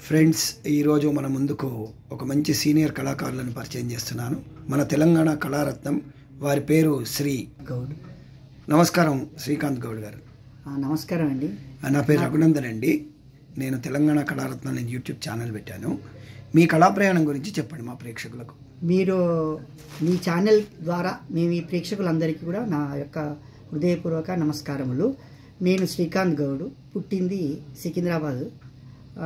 Friends, ఈరోజు మన ముందుకు ఒక మంచి సీనియర్ కళాకారులను పరిచయం చేస్తున్నాను. మన తెలంగాణ కళారత్నం, వారి పేరు శ్రీ గౌడ్. నమస్కారం శ్రీకాంత్ గౌడ్ గారు. నమస్కారం అండి. నా పేరు రఘునందన్ అండి. నేను తెలంగాణ కళారత్నం అనే యూట్యూబ్ ఛానల్ పెట్టాను. మీ కళా ప్రయాణం గురించి చెప్పండి మా ప్రేక్షకులకు. మీరు మీ ఛానల్ ద్వారా మేము ఈ ప్రేక్షకులందరికీ కూడా నా యొక్క హృదయపూర్వక నమస్కారములు. నేను శ్రీకాంత్ గౌడ్, పుట్టింది సికింద్రాబాద్.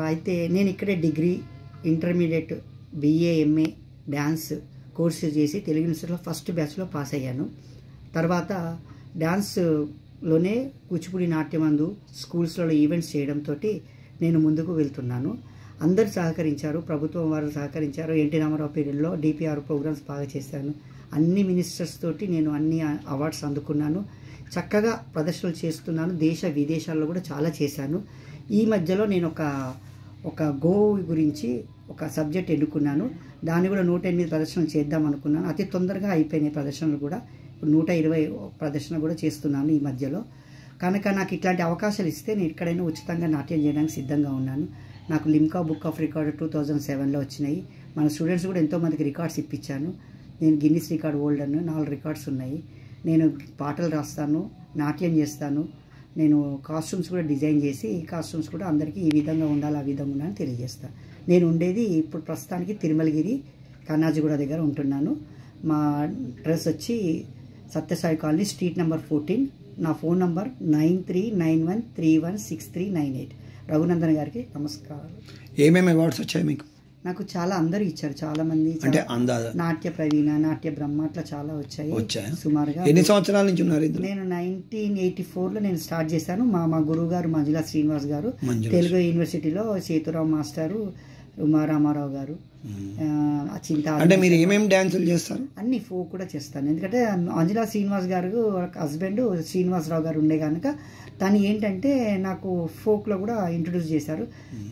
అయితే నేను ఇక్కడే degree, intermediate, BA, MA dance course చేసి తెలుగు యూనివర్సిటీలో ఫస్ట్ బ్యాచ్లో పాస్ అయ్యాను. తర్వాత డ్యాన్స్లోనే కూచిపూడి నాట్యమందు స్కూల్స్లో ఈవెంట్స్ చేయడంతో నేను ముందుకు వెళ్తున్నాను. అందరు సహకరించారు, ప్రభుత్వం వారు సహకరించారు. ఎన్టీ రామారావు పీరియడ్లో డిపిఆర్ ప్రోగ్రామ్స్ బాగా చేశాను. అన్ని మినిస్టర్స్ తోటి నేను అన్ని అవార్డ్స్ అందుకున్నాను. చక్కగా ప్రదర్శనలు చేస్తున్నాను. దేశ విదేశాల్లో కూడా చాలా చేశాను. ఈ మధ్యలో నేను ఒక గోవు గురించి ఒక సబ్జెక్ట్ ఎన్నుకున్నాను. దాన్ని కూడా 108 ప్రదర్శనలు చేద్దాం అనుకున్నాను. అతి తొందరగా అయిపోయినాయి ప్రదర్శనలు కూడా. 120 ప్రదర్శన కూడా చేస్తున్నాను ఈ మధ్యలో. కనుక నాకు ఇట్లాంటి అవకాశాలు ఇస్తే నేను ఎక్కడైనా ఉచితంగా నాట్యం చేయడానికి సిద్ధంగా ఉన్నాను. నాకు లిమ్కా బుక్ ఆఫ్ రికార్డ్ 2007లో వచ్చినాయి. మన స్టూడెంట్స్ కూడా ఎంతోమందికి రికార్డ్స్ ఇప్పించాను. నేను గిన్నిస్ రికార్డ్ హోల్డర్ను. 4 రికార్డ్స్ ఉన్నాయి. నేను పాటలు రాస్తాను, నాట్యం చేస్తాను. నేను కాస్ట్యూమ్స్ కూడా డిజైన్ చేసి ఈ కాస్ట్యూమ్స్ కూడా అందరికీ ఈ విధంగా ఉండాలి, ఆ విధంగా ఉండాలని తెలియజేస్తాను. నేను ఉండేది ఇప్పుడు ప్రస్తుతానికి తిరుమలగిరి కన్నాజిగూడ దగ్గర ఉంటున్నాను. మా అడ్రస్ వచ్చి సత్యసాయి కాలనీ, స్ట్రీట్ నెంబర్ 14. నా ఫోన్ నంబర్ 9391316398. రఘునందన్ గారికి నమస్కారం. ఏమేమి అవార్డ్స్ వచ్చాయి మీకు? నాకు చాలా అందరూ ఇచ్చారు, చాలా మంది. అంటే నాట్య ప్రవీణ, నాట్య బ్రహ్మ, అట్లా చాలా వచ్చాయి. సుమారుగా. ఎన్ని సంవత్సరాల నుంచి ఉన్నారు? నేను 1984లో నేను స్టార్ట్ చేశాను. మా గురువు గారు మంజులా శ్రీనివాస్ గారు, తెలుగు యూనివర్సిటీలో సేతురావు మాస్టారు, ఉమా రామారావు గారు, చింత. అంటే మీరు ఏమేమి డ్యాన్సులు చేస్తారు? అన్ని ఫోక్ కూడా చేస్తాను. ఎందుకంటే మంజులా శ్రీనివాస్ గారు హస్బెండ్ శ్రీనివాసరావు గారు ఉండే కనుక తను ఏంటంటే నాకు ఫోక్లో కూడా ఇంట్రొడ్యూస్ చేశారు.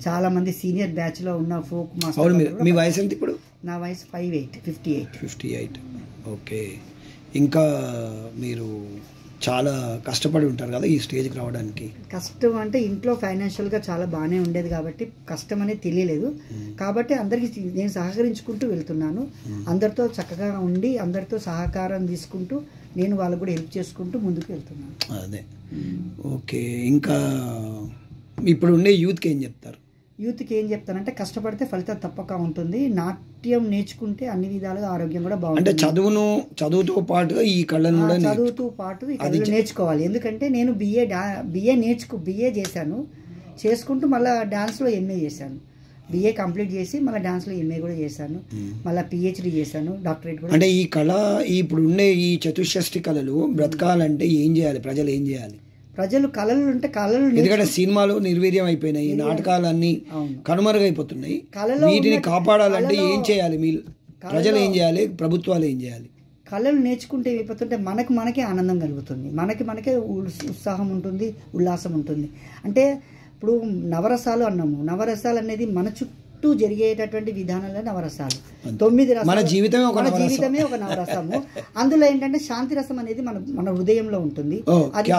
చాలా మంది సీనియర్ బ్యాచ్లో ఉన్న ఫోక్ మాస్టర్. మీ వయసు ఎంత ఇప్పుడు? నా వయసు 58. ఓకే. ఇంకా మీరు చాలా కష్టపడి ఉంటారు కదా ఈ స్టేజ్కి రావడానికి. కష్టం అంటే ఇంట్లో ఫైనాన్షియల్గా చాలా బాగానే ఉండేది కాబట్టి కష్టం అనేది తెలియలేదు. కాబట్టి అందరికీ నేను సహకరించుకుంటూ వెళ్తున్నాను. అందరితో చక్కగా ఉండి అందరితో సహకారం తీసుకుంటూ నేను వాళ్ళకు కూడా హెల్ప్ చేసుకుంటూ ముందుకు వెళ్తున్నాను. అదే. ఓకే. ఇంకా ఇప్పుడు ఉండే యూత్కి ఏం చెప్తారు? యూత్కి ఏం చెప్తానంటే కష్టపడితే ఫలితం తప్పక ఉంటుంది. నాట్యం నేర్చుకుంటే అన్ని విధాలుగా ఆరోగ్యం కూడా బాగుంటుంది. అంటే చదువుతో పాటు ఈ కళను కూడా చదువుతో పాటు ఈ కళలు నేర్చుకోవాలి. ఎందుకంటే నేను బిఏ చేశాను. చేసుకుంటూ మళ్ళీ డాన్స్లో ఎంఏ చేశాను. బిఏ కంప్లీట్ చేసి మళ్ళీ డాన్స్లో ఎంఏ కూడా చేశాను. మళ్ళీ పిహెచ్డి చేశాను, డాక్టరేట్ కూడా. అంటే ఈ కళ, ఇప్పుడు ఉండే ఈ చతుషష్ఠి కళలు బ్రతకాలంటే ఏం చేయాలి? ప్రజలు ఏం చేయాలి? ప్రజలు కళలు ఉంటే కళలు, ఎందుకంటే సినిమాలు నిర్వీర్యం అయిపోయినాయి, నాటకాలన్నీ కనుమరుగైపోతున్నాయి. వీటిని కాపాడాలంటే ఏం చేయాలి? మీరు ప్రజలు ఏం చేయాలి? ప్రభుత్వాలు ఏం చేయాలి? కళలు నేర్చుకుంటే ఏమైపోతుంటే మనకే ఆనందం కలుగుతుంది, మనకే ఉత్సాహం ఉంటుంది, ఉల్లాసం ఉంటుంది. అంటే ఇప్పుడు నవరసాలు అన్నాము. నవరసాలు అనేది మన చుట్టూ జరిగేటటువంటి విధానాలే నవరసాలు. 9 రసాలు. మన జీవితమే ఒక నవరసము. అందులో ఏంటంటే శాంతి రసం అనేది మన హృదయంలో ఉంటుంది. అది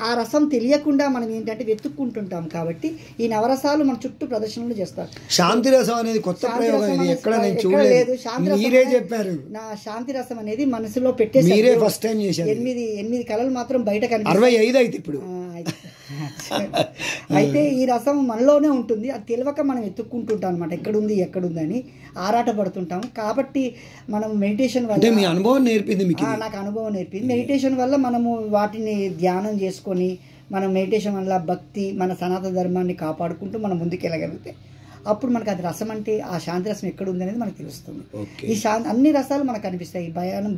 ఆ రసం తెలియకుండా మనం ఏంటంటే వెతుక్కుంటుంటాం. కాబట్టి ఈ నవరసాలు మన చుట్టూ ప్రదర్శనలు చేస్తారు. శాంతి రసం అనేది కొత్త ప్రయోగం, ఎక్కడ నేను చూడలేదు. మీరే చెప్పారు. నా శాంతి రసం అనేది మనసులో పెట్టేసి మీరే ఫస్ట్ టైం చేశారు. 8 కళలు మాత్రం బయట కనిపిస్తాయి. 65 అయితే ఇప్పుడు. అయితే ఈ రసం మనలోనే ఉంటుంది. అది తెలియక మనం ఎత్తుక్కుంటుంటాం అనమాట, ఎక్కడుంది అని ఆరాట పడుతుంటాం. కాబట్టి మనం మెడిటేషన్ వల్ల, మీ అనుభవం నేర్పింది మీకు? నాకు అనుభవం నేర్పింది. మెడిటేషన్ వల్ల మనము వాటిని ధ్యానం చేసుకొని మనం మెడిటేషన్ వల్ల భక్తి, మన సనాతన ధర్మాన్ని కాపాడుకుంటూ మనం ముందుకు వెళ్ళగలిగితే అప్పుడు మనకు అది రసం అంటే ఆ శాంతి రసం ఎక్కడ ఉంది అనేది మనకు తెలుస్తుంది. ఈ అన్ని రసాలు మనకు కనిపిస్తాయి.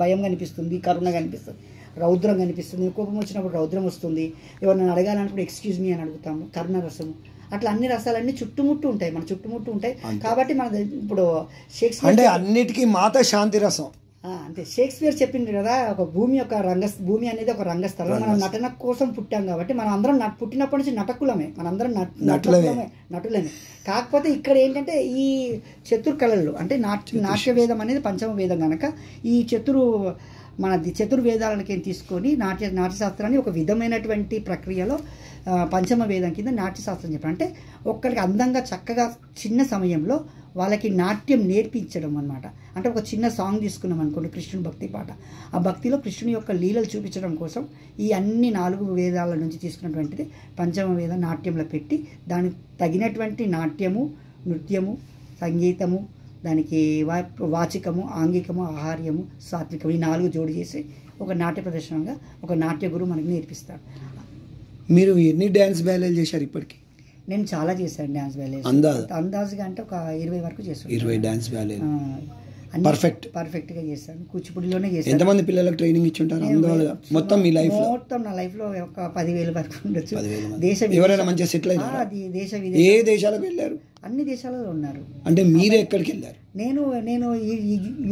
భయం కనిపిస్తుంది, కరుణ కనిపిస్తుంది, రౌద్రం కనిపిస్తుంది. కోపం వచ్చినప్పుడు రౌద్రం వస్తుంది. ఎవరిని అడగాలన్నప్పుడు ఎక్స్క్యూజ్ మీ అని అడుగుతాము, కరుణ రసము. అట్లా అన్ని రసాలన్నీ చుట్టుముట్టు ఉంటాయి, మన చుట్టుముట్టు ఉంటాయి. కాబట్టి మన ఇప్పుడు షేక్స్పియర్ అంటే అన్నిటికీ మాత శాంతి రసం అంటే షేక్స్పియర్ చెప్పింది కదా, భూమి అనేది ఒక రంగస్థలం. మనం నటన కోసం పుట్టాం కాబట్టి మనం అందరం పుట్టినప్పటి నుంచి నటకులమే, మనందరం నటులమే. కాకపోతే ఇక్కడ ఏంటంటే ఈ చతుర్ కళలు అంటే నాట్య వేదం అనేది పంచమ వేదం కనుక ఈ మన చతుర్వేదాలకి తీసుకొని నాట్యశాస్త్రాన్ని ఒక విధమైనటువంటి ప్రక్రియలో పంచమ వేదం కింద నాట్యశాస్త్రం చెప్పారు. అంటే ఒక్కరికి అందంగా చక్కగా చిన్న సమయంలో వాళ్ళకి నాట్యం నేర్పించడం అనమాట. అంటే ఒక చిన్న సాంగ్ తీసుకున్నాం అనుకోండి, కృష్ణుని భక్తి పాట, ఆ భక్తిలో కృష్ణుని యొక్క లీలలు చూపించడం కోసం ఈ అన్ని 4 వేదాల నుంచి తీసుకున్నటువంటిది పంచమ వేద నాట్యంలో పెట్టి దానికి తగినటువంటి నాట్యము, నృత్యము, సంగీతము, దానికి వాచికము, ఆంగికము, ఆహార్యము, సాత్వికము, ఈ 4 జోడి చేసి ఒక నాట్య ప్రదర్శనంగా ఒక నాట్య గురువు మనకి నేర్పిస్తాడు. మీరు ఎన్ని డ్యాన్స్ బ్యాలేలు చేశారు ఇప్పటికి? నేను చాలా చేశాను డ్యాన్స్ బ్యాలేజ్. అందాజుగా అంటే ఒక 20 వరకు చేశాను. 20 డ్యాన్స్ బ్యాలేలు పర్ఫెక్ట్గా చేశాను. కూచిపూడిలోనే చేశాను. ఎంతమంది పిల్లలకు ట్రైనింగ్ ఇచ్చుంటారు మొత్తం మీ లైఫ్ లో? మొత్తం నా లైఫ్ లో ఒక 10,000 వరకు ఉండొచ్చు. ఎవరైనా మంచిగా సెటిల్ అయ్యారు? ఏ దేశాలకు వెళ్ళారు? అన్ని దేశాలలో ఉన్నారు. అంటే మీరే ఎక్కడికి వెళ్ళారు? నేను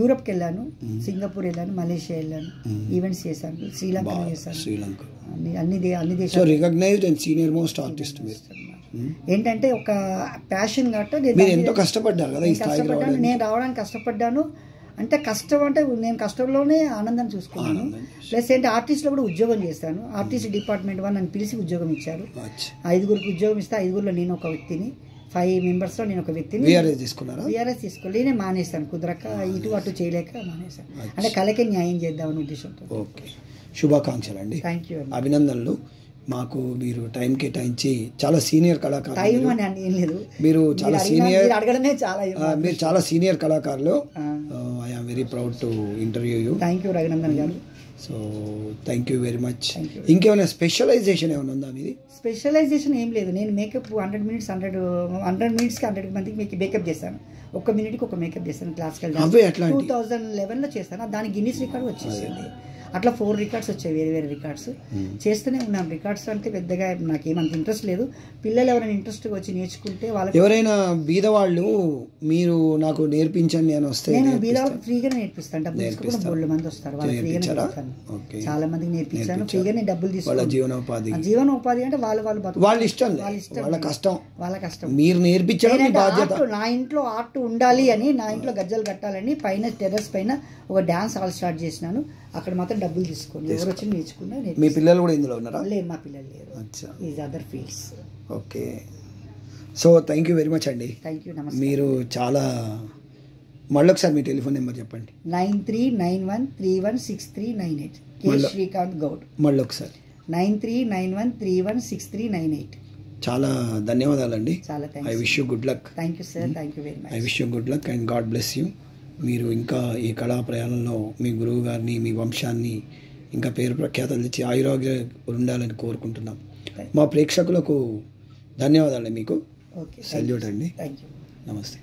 యూరోప్కి వెళ్ళాను, సింగపూర్ వెళ్ళాను, మలేషియా వెళ్ళాను, ఈవెంట్స్ చేశాను, శ్రీలంకలో చేశాను. అన్ని దేశాలు recognised and senior most artist మీరు. ఏంటంటే ఒక ప్యాషన్ కాబట్టి మీరు ఎంతో కష్టపడ్డారు కదా ఈ స్థాయికి రావడానికి. నేను రావడానికి కష్టపడ్డాను. అంటే కష్టం అంటే నేను కష్టంలోనే ఆనందాన్ని చూసుకున్నాను. ప్లస్ ఏంటి, ఆర్టిస్ట్లో కూడా ఉద్యోగం చేస్తాను. ఆర్టిస్ట్ డిపార్ట్మెంట్ వాళ్ళు నన్ను పిలిచి ఉద్యోగం ఇచ్చారు. 5గురికి ఉద్యోగం ఇస్తే 5గురిలో నేను ఒక వ్యక్తిని, 5 మెంబర్స్లో నేను ఒక వ్యక్తిని. వీఆర్ఎస్ తీసుకోవాలి. నేను మానేస్తాను, కుదరక ఇటు అటు చేయలేక మానేస్తాను. అంటే కళకే న్యాయం చేద్దామని ఉద్దేశంతో. ఓకే, శుభాకాంక్షలు అండి. థ్యాంక్ యూ, అభినందనలు. మాకు మీరు టైం కేటాయించి చాలా సీనియర్ కళాకారులు, మీరు చాలా సీనియర్ కళాకారులు. I am very proud to interview you. Thank you Raghunandan garu. So thank you very much. ఇంకేమైనా స్పెషలైజేషన్ ఏమైనా ఉందా మీది? స్పెషలైజేషన్ ఏం లేదు. నేను మేకప్ 100 మినిట్స్కి 100 మందికి మేకప్ చేస్తాను. 1 మినిట్కి ఒక మేకప్ చేస్తాను. క్లాసికల్ 2011లో చేస్తాను. దానికి గిన్నిస్ రికార్డ్ వచ్చేసింది. అట్లా 4 రికార్డ్స్ వచ్చాయి, వేరే రికార్డ్స్ చేస్తూనే ఉన్నాం. రికార్డ్స్ అంటే పెద్దగా నాకేమంత ఇంట్రెస్ట్ లేదు. పిల్లలు ఎవరైనా ఇంట్రెస్ట్గా వచ్చి నేర్చుకుంటే వాళ్ళకి, ఎవరైనా బీదవాళ్ళు మీరు నాకు నేర్పించండి అని వస్తే నేను బీదవాళ్ళకి ఫ్రీగానే నేర్పిస్తాను. డబ్బులు తీసుకుని బోల్డ్ మంది వస్తారు, వాళ్ళకి ఫ్రీగానే నేర్పిస్తాను. చాలా మందికి నేర్పించాను ఫ్రీగానే, డబ్బులు తీసుకుని. జీవనోపాధి అంటే వాళ్ళ ఇష్టం, వాళ్ళ కష్టం. మీరు నేర్పించడం బాధ్యత. నా ఇంట్లో ఆర్ట్ ఉండాలి అని, నా ఇంట్లో గజ్జలు కట్టాలని పైన టెర్రస్ పైన ఒక డాన్స్ హాల్ స్టార్ట్ చేసినాను. అక్కడ మాత్రం డబ్బులు తీసుకోండి, ఎవరు వచ్చి నేర్చుకున్నా. మీ పిల్లలు కూడా ఇందులో ఉన్నారా? లేదు, మా పిల్లలు లేరు. Is other fields. Okay, so thank you very much అండి. థ్యాంక్ యూ, నమస్తే. మీరు చాలా, మళ్ళీ ఒకసారి మీ టెలిఫోన్ నెంబర్ చెప్పండి. 9391316398. కే శ్రీకాంత్ గౌడ్. మళ్ళీ ఒకసారి 9391316398. చాలా ధన్యవాదాలండి. చాలా thanks. I wish you good luck. Thank you sir, thank you very much. I wish you good luck and God bless you. మీరు ఇంకా ఈ కళా ప్రయాణంలో మీ గురువు గారిని, మీ వంశాన్ని ఇంకా పేరు ప్రఖ్యాతలు తెచ్చి ఆయురోగ్య ఉండాలని కోరుకుంటున్నాం. మా ప్రేక్షకులకు ధన్యవాదాలు. మీకు సెల్యూట్ అండి. థ్యాంక్ యూ, నమస్తే.